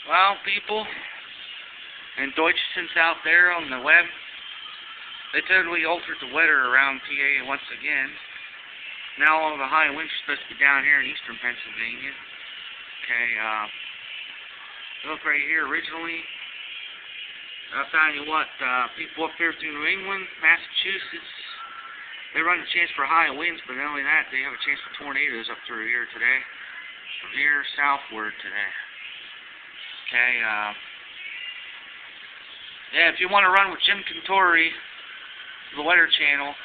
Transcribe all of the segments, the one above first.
Well, people and Deutschlands out there on the web, they totally altered the weather around PA once again. Now all the high winds are supposed to be down here in eastern Pennsylvania. Okay, look right here. Originally, I'm telling you what, people up here through New England, Massachusetts, they run a chance for high winds, but not only that, they have a chance for tornadoes up through here today. From here southward today. Okay, yeah, if you want to run with Jim Cantori, the Weather Channel,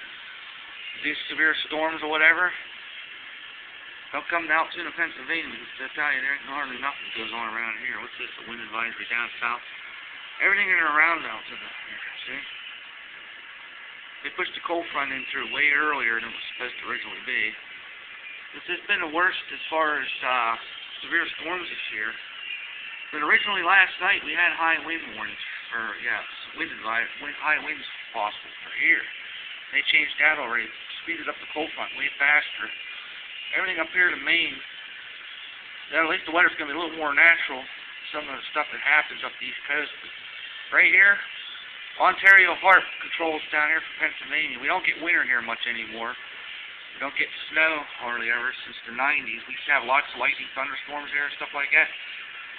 these severe storms or whatever, don't come to Altoona, Pennsylvania, because I tell you, there ain't hardly nothing goes on around here. What's this, the wind advisory down south? Everything in and around Altoona here, see? They pushed the cold front in through way earlier than it was supposed to originally be. This has been the worst as far as severe storms this year. But originally last night we had high wind warnings, or high winds possible for here. They changed that already, speeded up the cold front way faster. Everything up here to Maine, at least the weather's going to be a little more natural. Some of the stuff that happens up the East Coast. But right here, Ontario haarp controls down here for Pennsylvania. We don't get winter here much anymore. We don't get snow hardly ever since the 90s. We used to have lots of lightning thunderstorms here and stuff like that.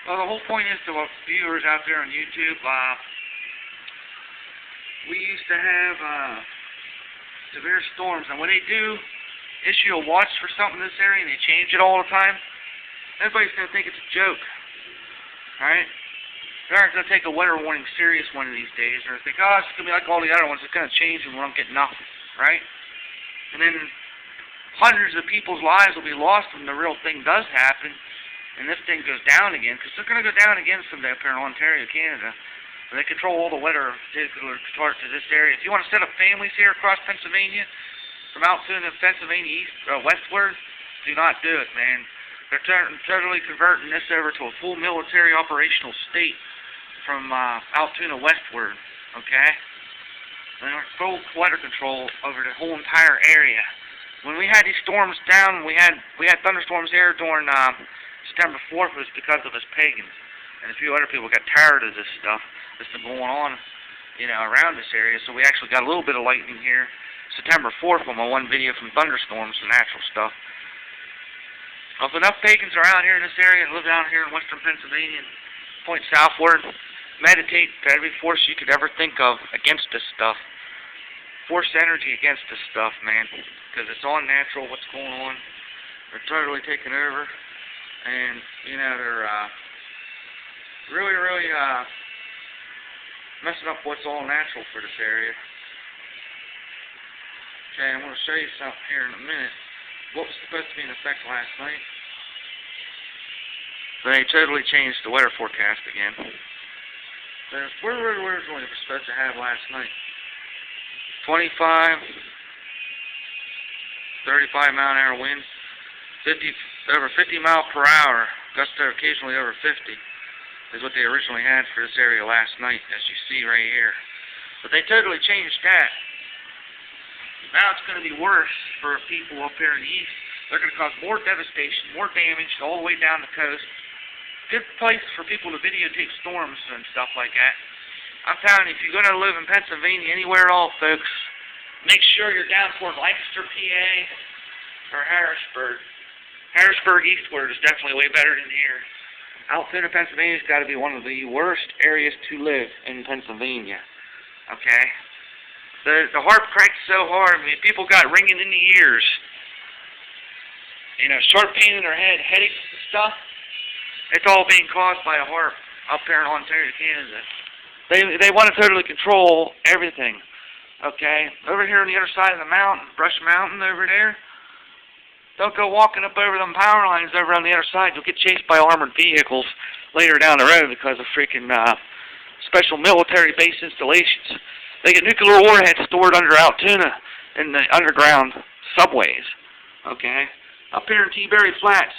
Well, the whole point is to viewers out there on YouTube, we used to have severe storms, and when they do issue a watch for something in this area and they change it all the time, everybody's going to think it's a joke. Alright? They aren't going to take a weather warning serious one of these days. They're going to think, oh, it's going to be like all the other ones. It's going to change and we don't get nothing. Right? And then hundreds of people's lives will be lost when the real thing does happen. And this thing goes down again. Because they're going to go down again someday up here in Ontario, Canada. And they control all the weather particular parts of this area. If you want to set up families here across Pennsylvania, from Altoona, Pennsylvania, westward, do not do it, man. They're totally converting this over to a full military operational state from Altoona westward, okay? And they're full weather control over the whole entire area. When we had these storms down, we had thunderstorms here during September 4th, was because of us pagans. And a few other people got tired of this stuff that's been going on, you know, around this area. So we actually got a little bit of lightning here September 4th on my one video from thunderstorms and natural stuff. Well, if enough pagans are out here in this area and live down here in western Pennsylvania and point southward, meditate to every force you could ever think of against this stuff. Force energy against this stuff, man. Because it's all natural, what's going on. They're totally taking over. And, you know, they're really messing up what's all natural for this area. Okay, I'm going to show you something here in a minute. What was supposed to be in effect last night? They totally changed the weather forecast again. Where were we supposed to have last night? 25, 35 mile an hour winds, over 50 mile per hour, gusts occasionally over 50, is what they originally had for this area last night, as you see right here. But they totally changed that. Now it's going to be worse for people up here in the east. They're going to cause more devastation, more damage all the way down the coast. Good place for people to videotape storms and stuff like that. I'm telling you, if you're going to live in Pennsylvania, anywhere at all, folks, make sure you're down toward Lancaster, PA, or Harrisburg. Harrisburg eastward is definitely way better than here. Altoona, Pennsylvania's got to be one of the worst areas to live in Pennsylvania. Okay? The haarp cracked so hard, I mean, people got ringing in the ears. You know, sharp pain in their head, headaches and stuff. It's all being caused by a haarp up here in Ontario, Canada. They want to totally control everything. Okay? Over here on the other side of the mountain, Brush Mountain over there, don't go walking up over them power lines over on the other side. You'll get chased by armored vehicles later down the road because of freaking special military base installations. They get nuclear warheads stored under Altoona in the underground subways. Okay? Up here in T-Berry Flats,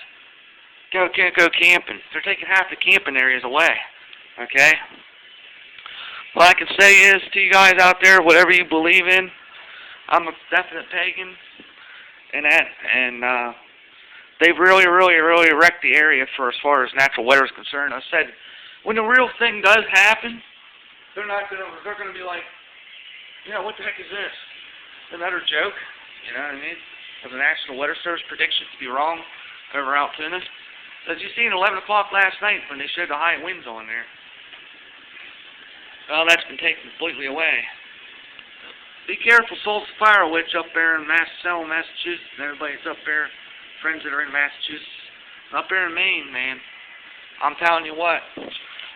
can't go camping. They're taking half the camping areas away. Okay? What I can say is to you guys out there, whatever you believe in, I'm a definite pagan in that, and they've really wrecked the area for as far as natural weather is concerned. I said when the real thing does happen, they're gonna be like, what the heck is this? Another joke, you know what I mean? Of the National Weather Service predictions to be wrong over Altoona. As you seen at 11 o'clock last night when they showed the high winds on there. Well, that's been taken completely away. Be careful, Salt's Fire Witch up there in Selma, Massachusetts, and everybody that's up there, friends that are in Massachusetts. Up there in Maine, man, I'm telling you what,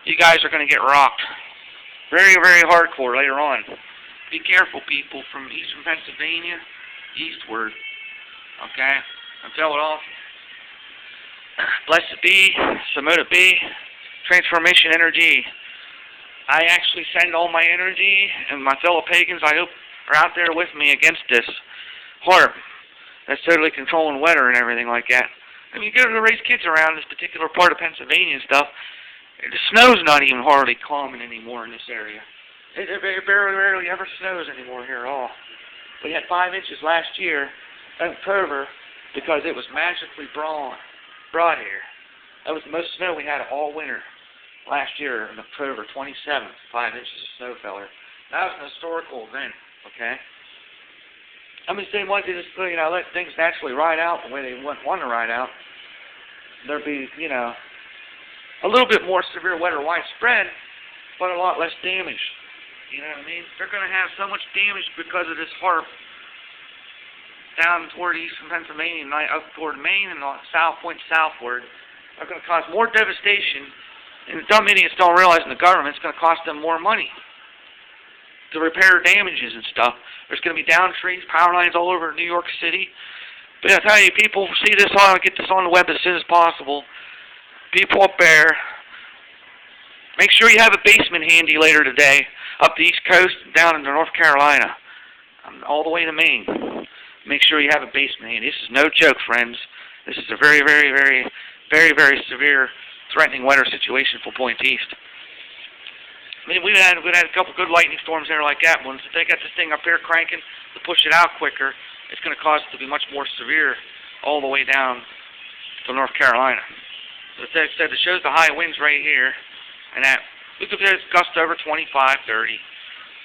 you guys are going to get rocked. Very, very hardcore later on. Be careful, people, from eastern Pennsylvania eastward. Okay? Until it all. Blessed be, Samoda be, transformation energy. I actually send all my energy, and my fellow pagans, I hope, are out there with me against this haarp that's totally controlling weather and everything like that. I mean, you go to raise kids around this particular part of Pennsylvania and stuff, the snow's not even hardly common anymore in this area. It rarely ever snows anymore here at all. We had 5 inches last year in October because it was magically brought here. That was the most snow we had all winter last year in October 27th. 5 inches of snow fell here. That was an historical event, okay? I'm just saying, once they just let things naturally ride out the way they want to ride out, there'd be, a little bit more severe weather widespread, but a lot less damage. You know what I mean? They're going to have so much damage because of this haarp down toward eastern Pennsylvania and up toward Maine and point southward. They're going to cause more devastation, and the dumb idiots don't realize in the government it's going to cost them more money to repair damages and stuff. There's going to be down trees, power lines all over New York City. But I tell you, people, see this on, get this on the web as soon as possible. People up there, make sure you have a basement handy later today, up the East Coast, down into North Carolina, all the way to Maine. Make sure you have a basement handy. This is no joke, friends. This is a very, very, very, very, very severe, threatening weather situation for Point East. I mean, we had a couple good lightning storms there like that. Once if they got this thing up here cranking to push it out quicker, it's going to cause it to be much more severe all the way down to North Carolina. So it said it shows the high winds right here, and that we could get gusts over 25, 30,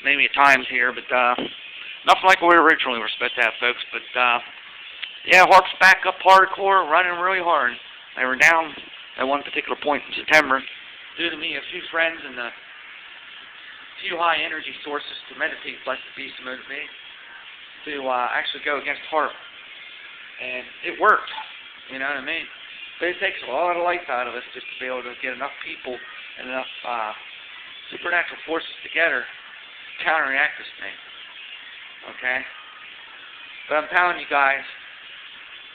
maybe at times here, but nothing like what we originally were supposed to have, folks. But yeah, haarp's back up hardcore, running really hard. They were down at one particular point in September due to me, a few friends, and a few high energy sources to meditate, blessed be Samoda me, to actually go against haarp. And it worked, you know what I mean? But it takes a lot of life out of us just to be able to get enough people and enough supernatural forces together to counteract this thing. Okay? But I'm telling you guys,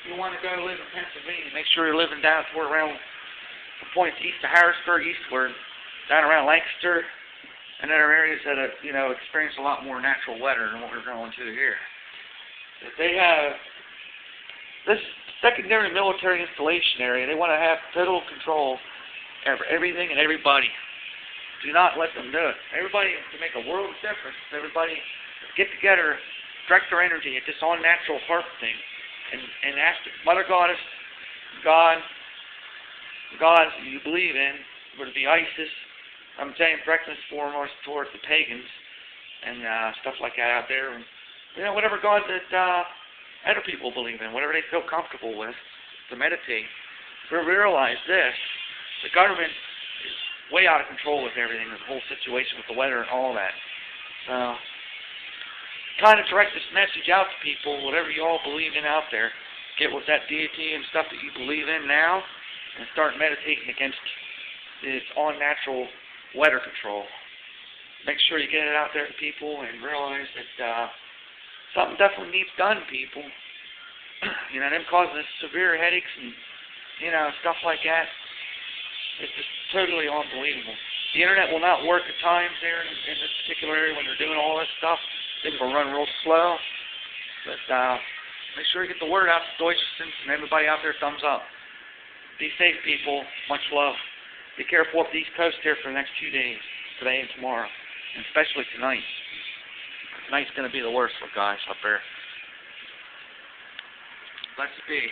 if you want to go live in Pennsylvania, make sure you're living down toward around the points east of Harrisburg, eastward, down around Lancaster, and other areas that have, experience a lot more natural weather than what we're going to here. If they have this secondary military installation area, they want to have total control over everything and everybody. Do not let them do it. Everybody can make a world of difference. Everybody get together, direct their energy at this unnatural haarp thing, and ask the Mother Goddess, God, the gods you believe in, would it be Isis? I'm saying direct this foremost towards the pagans and stuff like that out there. And, whatever God that other people believe in, whatever they feel comfortable with, to meditate. We realize this: the government is way out of control with everything, the whole situation with the weather and all that. So, kind of direct this message out to people, whatever you all believe in out there. Get with that deity and stuff that you believe in now, and start meditating against its unnatural weather control. Make sure you get it out there to people and realize that something definitely needs done, people. Them causing us severe headaches and, stuff like that. It's just totally unbelievable. The internet will not work at times there in this particular area when they're doing all this stuff. Things will run real slow. But make sure you get the word out to Deutschland and everybody out there, thumbs up. Be safe, people. Much love. Be careful up the East Coast here for the next 2 days, today and tomorrow, and especially tonight. Tonight's going to be the worst for guys up there. Blessed be.